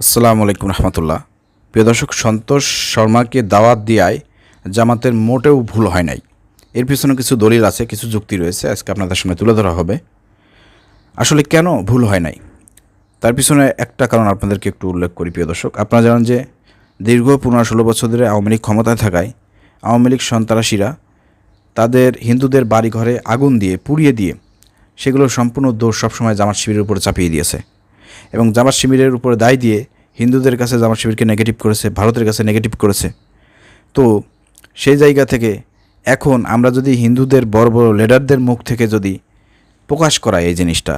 আসসালামু আলাইকুম রহমতুল্লাহ। প্রিয় দর্শক, সন্তোষ শর্মাকে দাওয়াত দেওয়ায় জামাতের মোটেও ভুল হয় নাই। এর পিছনে কিছু দলিল আছে, কিছু যুক্তি রয়েছে, আজকে আপনাদের সামনে তুলে ধরা হবে। আসলে কেন ভুল হয় নাই তার পিছনে একটা কারণ আপনাদেরকে একটু উল্লেখ করি। প্রিয় দর্শক, আপনারা জানেন যে দীর্ঘ 15-16 বছর ধরে আওয়ামী লীগ ক্ষমতায় থাকায় আওয়ামী লীগ সন্ত্রাসীরা তাদের হিন্দুদের বাড়িঘরে আগুন দিয়ে পুড়িয়ে দিয়ে সেগুলোর সম্পূর্ণ দোষ সবসময় জামাত শিবিরের উপরে চাপিয়ে দিয়েছে এবং জামাত শিবিরের উপরে দায় দিয়ে হিন্দুদের কাছে জামাত শিবিরকে নেগেটিভ করেছে, ভারতের কাছে নেগেটিভ করেছে। তো সেই জায়গা থেকে এখন আমরা যদি হিন্দুদের বড় বড় লিডারদের মুখ থেকে যদি প্রকাশ করাই এই জিনিসটা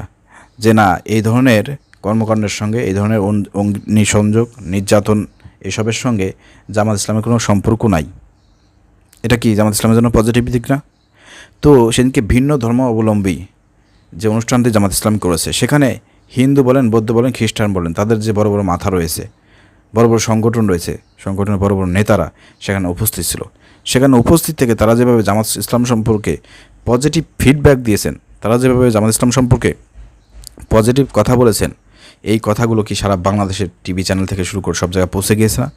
যে না, এই ধরনের কর্মকাণ্ডের সঙ্গে, এই ধরনের অগ্নিসংযোগ, নির্যাতন, এসবের সঙ্গে জামাত ইসলামের কোনো সম্পর্ক নাই, এটা কি জামাত ইসলামের জন্য পজিটিভ দিক না? তো সেদিনকে ভিন্ন ধর্ম অবলম্বী যে অনুষ্ঠানটি জামাত ইসলাম করেছে, সেখানে হিন্দু বলেন, বৌদ্ধ বলেন, খ্রিস্টান বলেন, তাদের যে বড় বড় মাথা রয়েছে, বড় বড় সংগঠন রয়েছে, সংগঠনের বড় বড় নেতারা সেখানে উপস্থিত ছিল। সেখানে উপস্থিত থেকে তারা যেভাবে জামাত ইসলাম সম্পর্কে পজিটিভ ফিডব্যাক দিয়েছেন, তারা যেভাবে জামাত ইসলাম সম্পর্কে পজিটিভ কথা বলেছেন, এই কথাগুলো কি সারা বাংলাদেশের টিভি চ্যানেল থেকে শুরু করে সব জায়গায় পৌঁছে গিয়েছে না?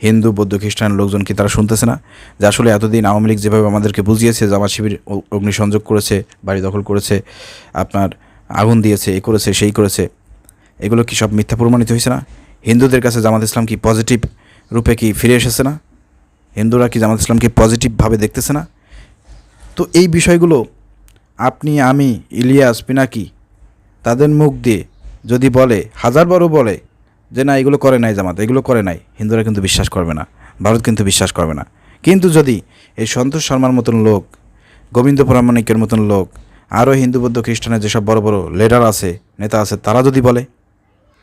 হিন্দু, বৌদ্ধ, খ্রিস্টান লোকজন কি তারা শুনতেছে না যে আসলে এতদিন আওয়ামী লীগ যেভাবে আমাদেরকে বুঝিয়েছে জামাত শিবির অগ্নিসংযোগ করেছে, বাড়ি দখল করেছে, আপনার আগুন দিয়েছে, এই করেছে, সেই করেছে, এগুলো কি সব মিথ্যা প্রমাণিত হয়েছে না? হিন্দুদের কাছে জামাত ইসলাম কি পজিটিভ রূপে কি ফিরে এসেছে না? হিন্দুরা কি জামাত ইসলামকে পজিটিভভাবে দেখতেছে না? তো এই বিষয়গুলো আপনি, আমি, ইলিয়াস, পিনাকি তাদের মুখ দিয়ে যদি বলে, হাজারবারও বলে যে না এগুলো করে নাই জামাত, এগুলো করে নাই, হিন্দুরা কিন্তু বিশ্বাস করবে না, ভারত কিন্তু বিশ্বাস করবে না। কিন্তু যদি এই সন্তোষ শর্মার মতন লোক, গোবিন্দ প্রামাণিকের মতন লোক, আরও হিন্দু, বৌদ্ধ, খ্রিস্টানের যেসব বড় বড় লিডার আছে, নেতা আছে, তারা যদি বলে,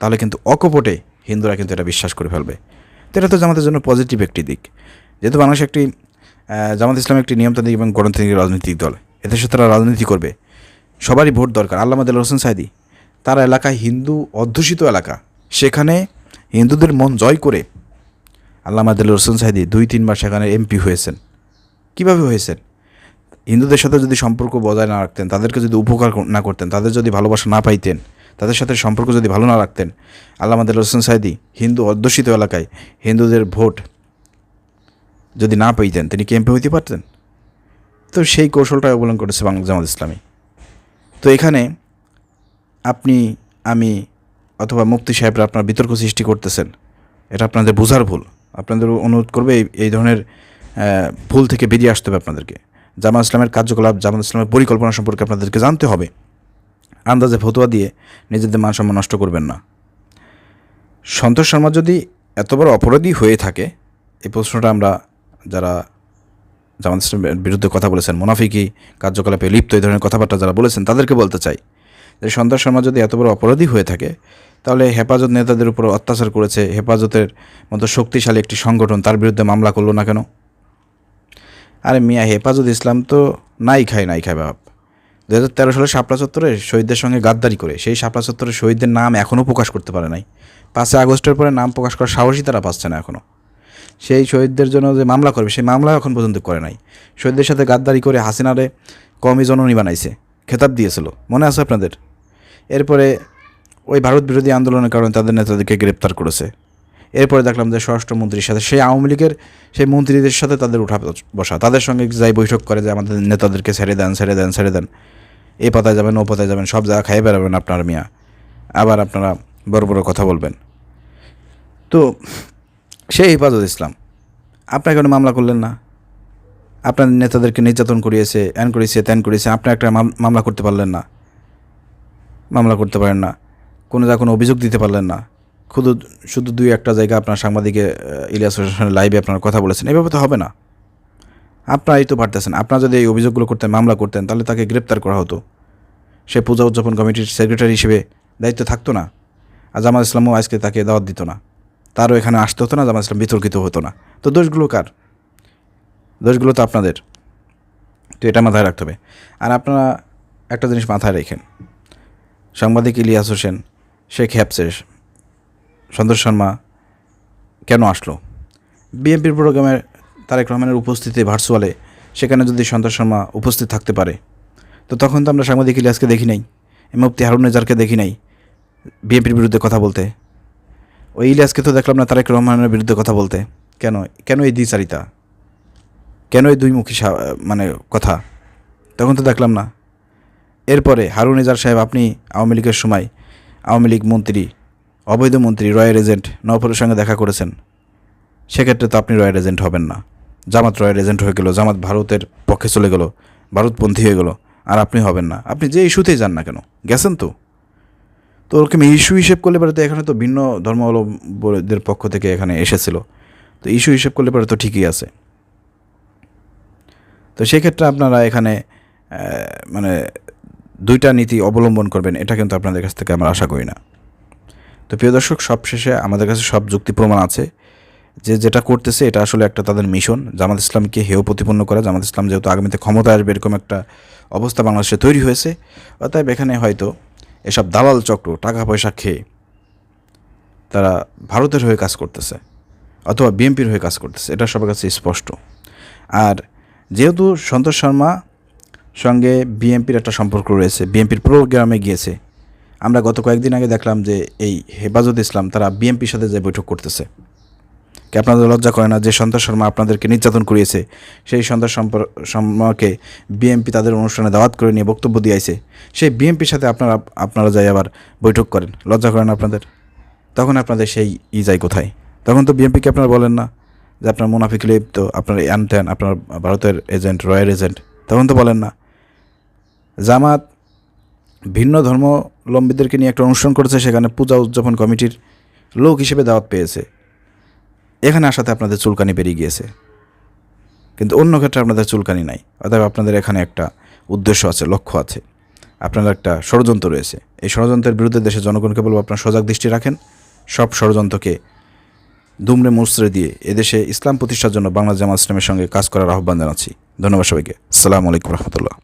তাহলে কিন্তু অকপটে হিন্দুরা কিন্তু এটা বিশ্বাস করে ফেলবে। তো এটা তো জামাতের জন্য পজিটিভ একটি দিক। যেহেতু বাংলাদেশ একটি জামাত ইসলাম একটি নিয়মতান্ত্রিক এবং গণতান্ত্রিক রাজনৈতিক দল, এদেশে তারা রাজনীতি করবে, সবারই ভোট দরকার। আল্লামা দেলোয়ার হোসেন সাঈদী, তার এলাকায় হিন্দু অধ্যুষিত এলাকা, সেখানে হিন্দুদের মন জয় করে আল্লামা দেলোয়ার হোসেন সাঈদী 2-3 বার সেখানে এমপি হয়েছেন। কীভাবে হয়েছেন? হিন্দুদের সাথে যদি সম্পর্ক বজায় না রাখতেন, তাদেরকে যদি উপকার না করতেন, তাদের যদি ভালোবাসা না পাইতেন, তাদের সাথে সম্পর্ক যদি ভালো না রাখতেন, আল্লামা দেলোয়ার হোসেন সাঈদী হিন্দু অধ্যুষিত এলাকায় হিন্দুদের ভোট যদি না পাইতেন, তিনি কি এমপি হইতে পারতেন? তো সেই কৌশলটা অবলম্বন করেছে বাংলা জামাত ইসলামী। তো এখানে আপনি, আমি অথবা মুফতি সাহেবরা আপনার বিতর্ক সৃষ্টি করতেছেন, এটা আপনাদের বোঝার ভুল। আপনাদের অনুরোধ করবে এই ধরনের ভুল থেকে বেরিয়ে আসতে হবে আপনাদেরকে। জামাত ইসলামের কার্যকলাপ, জামাত ইসলামের পরিকল্পনা সম্পর্কে আপনাদেরকে জানতে হবে। আন্দাজে ফতোয়া দিয়ে নিজেদের মান সম্মান নষ্ট করবেন না। সন্তোষ শর্মা যদি এত বড় অপরাধী হয়ে থাকে, এই প্রশ্নটা আমরা যারা জামাত ইসলামের বিরুদ্ধে কথা বলেছেন, মুনাফিকি কার্যকলাপে লিপ্ত, এই ধরনের কথাবার্তা যারা বলেছেন, তাদেরকে বলতে চাই যে সন্তোষ শর্মা যদি এত বড় অপরাধী হয়ে থাকে, তাহলে হেফাজত নেতাদের উপর অত্যাচার করেছে, হেফাজতের মতো শক্তিশালী একটি সংগঠন, তার বিরুদ্ধে মামলা করলো না কেন? আরে মিয়া, হেফাজত ইসলাম তো নাই খায় বাপ। 2013 সালে শাপলা চত্বরে শহীদদের সঙ্গে গাদ্দারি করে সেই শাপলা চত্বরের শহীদদের নাম এখনও প্রকাশ করতে পারে নাই। 5 আগস্টের পরে নাম প্রকাশ করার সাহসই তারা পাচ্ছে না এখনও। সেই শহীদদের জন্য যে মামলা করবে, সেই মামলা এখন পর্যন্ত করে নাই। শহীদদের সাথে গাদ্দারি করে হাসিনারে কওমি জননী বানাইছে, খেতাব দিয়েছিল, মনে আছে আপনাদের? এরপরে ওই ভারত বিরোধী আন্দোলনের কারণে তাদের নেতাদেরকে গ্রেপ্তার করেছে। এরপরে দেখলাম যে স্বরাষ্ট্রমন্ত্রীর সাথে, সেই আওয়ামী লীগের সেই মন্ত্রীদের সাথে তাদের উঠা বসা, তাদের সঙ্গে যাই বৈঠক করে যে আমাদের নেতাদেরকে ছেড়ে দেন, এই পাতায় যাবেন, ও পাতায় যাবেন, সব জায়গা খাইয়ে বেড়াবেন আপনার মিয়া, আবার আপনারা বড় বড় কথা বলবেন। তো সেই হেফাজত ইসলাম আপনার কেন মামলা করলেন না? আপনার নেতাদেরকে নির্যাতন করিয়েছে, ত্যান করিয়েছে, আপনি একটা মামলা করতে পারলেন না, মামলা করতে পারেন না, কোনো অভিযোগ দিতে পারলেন না। শুধু 2-1টা জায়গা আপনার সাংবাদিকে ইলিয়াস হোসেনের লাইভে আপনারা কথা বলেছেন, এভাবে তো হবে না। আপনারাই তো পারতেছেন। আপনারা যদি এই অভিযোগগুলো করতেন, মামলা করতেন, তাহলে তাকে গ্রেপ্তার করা হতো, সে পূজা উদযাপন কমিটির সেক্রেটারি হিসেবে দায়িত্ব থাকতো না, আর জামাত ইসলামও আজকে তাকে দাওয়াত দিত না, তারও এখানে আসতে হতো না, জামাত ইসলাম বিতর্কিত হতো না। তো দোষগুলো কার? দোষগুলো তো আপনাদের। তো এটা মাথায় রাখতে হবে। আর আপনারা একটা জিনিস মাথায় রেখেন, সাংবাদিক ইলিয়াস হোসেন, শেখ হ্যাপসেস, সন্তোষ শর্মা কেন আসলো? বিএনপির প্রোগ্রামে তারেক রহমানের উপস্থিতি ভার্চুয়ালে, সেখানে যদি সন্তোষ শর্মা উপস্থিত থাকতে পারে, তো তখন তো আমরা সাংবাদিক ইলিয়াসকে দেখি নাই, মুফতি হারুন নেজারকে দেখি নাই বিএনপির বিরুদ্ধে কথা বলতে। ওই ইলিয়াসকে তো দেখলাম না তারেক রহমানের বিরুদ্ধে কথা বলতে। কেন কেন এই দ্বিচারিতা, কেন এই দুইমুখী মানে কথা, তখন তো দেখলাম না। এরপরে হারুন এজার সাহেব, আপনি আওয়ামী লীগের সময় আওয়ামী লীগ মন্ত্রী, অবৈধ মন্ত্রী, রয়্যাল এজেন্ট নওফলের সঙ্গে দেখা করেছেন। সেক্ষেত্রে তো আপনি রয়্যাল এজেন্ট হবেন না। জামাত রয়্যাল এজেন্ট হয়ে গেল, জামাত ভারতের পক্ষে চলে গেল, ভারতপন্থী হয়ে গেল, আর আপনি হবেন না। আপনি যে ইস্যুতেই যান না কেন, গেছেন তো। তো ওরকম ইস্যু হিসেব করলে পরে তো এখানে তো ভিন্ন ধর্মাবলম্বীদের পক্ষ থেকে এখানে এসেছিল, তো ইস্যু হিসেব করলে পরে তো ঠিকই আছে। তো সেক্ষেত্রে আপনারা এখানে মানে দুইটা নীতি অবলম্বন করবেন, এটা কিন্তু আপনাদের কাছ থেকে আমরা আশা করি না। তো প্রিয় দর্শক, সবশেষে আমাদের কাছে সব যুক্তি প্রমাণ আছে যে যেটা করতেছে এটা আসলে একটা তাদের মিশন, জামাত ইসলামকে হেয় প্রতিপন্ন করা। জামাত ইসলাম যেহেতু আগামীতে ক্ষমতা আসবে এরকম একটা অবস্থা বাংলাদেশে তৈরি হয়েছে, অতএব এখানে হয়তো এসব দালাল চক্র টাকা পয়সা খেয়ে তারা ভারতের হয়ে কাজ করতেছে অথবা বিএনপির হয়ে কাজ করতেছে, এটা সবার কাছে স্পষ্ট। আর যেহেতু সন্তোষ শর্মা সঙ্গে বিএনপির একটা সম্পর্ক রয়েছে, বিএনপির প্রোগ্রামে গিয়েছে, আমরা গত কয়েকদিন আগে দেখলাম যে এই হেফাজত ইসলাম তারা বিএনপির সাথে যে বৈঠক করতেছে। কি আপনাদের লজ্জা করে না যে সন্তোষ শর্মা আপনাদেরকে নির্যাতন করিয়েছে, সেই সন্তোষ শর্মাকে বিএনপি তাদের অনুষ্ঠানে দাওয়াত করে নিয়ে বক্তব্য দিয়েছে, সেই বিএনপির সাথে আপনারা যাই আবার বৈঠক করেন? লজ্জা করেন আপনাদের? তখন আপনাদের সেই যায় কোথায়? তখন তো বিএনপিকে আপনারা বলেন না যে আপনার মুনাফিক লিপ্ত, আপনার অ্যানটেন, আপনার ভারতের এজেন্ট, রয়্যাল এজেন্ট, তখন তো বলেন না। জামাত ভিন্ন ধর্মাবলম্বীদেরকে নিয়ে একটা অনুষ্ঠান করেছে, সেখানে পূজা উদযাপন কমিটির লোক হিসেবে দাওয়াত পেয়েছে, এখানে আসাতে আপনাদের চুলকানি বেরিয়ে গিয়েছে, কিন্তু অন্য ক্ষেত্রে আপনাদের চুলকানি নাই। অতএব আপনাদের এখানে একটা উদ্দেশ্য আছে, লক্ষ্য আছে, আপনাদের একটা ষড়যন্ত্র রয়েছে। এই ষড়যন্ত্রের বিরুদ্ধে দেশের জনগণকে বলবো আপনারা সজাগ দৃষ্টি রাখেন, সব ষড়যন্ত্রকে দুমড়ে মুচড়ে দিয়ে এদেশে ইসলাম প্রতিষ্ঠার জন্য বাংলাদেশ জামাত ইসলামের সঙ্গে কাজ করার আহ্বান জানাচ্ছি। ধন্যবাদ সবাইকে। আসসালামু আলাইকুম রহমতুল্লাহ।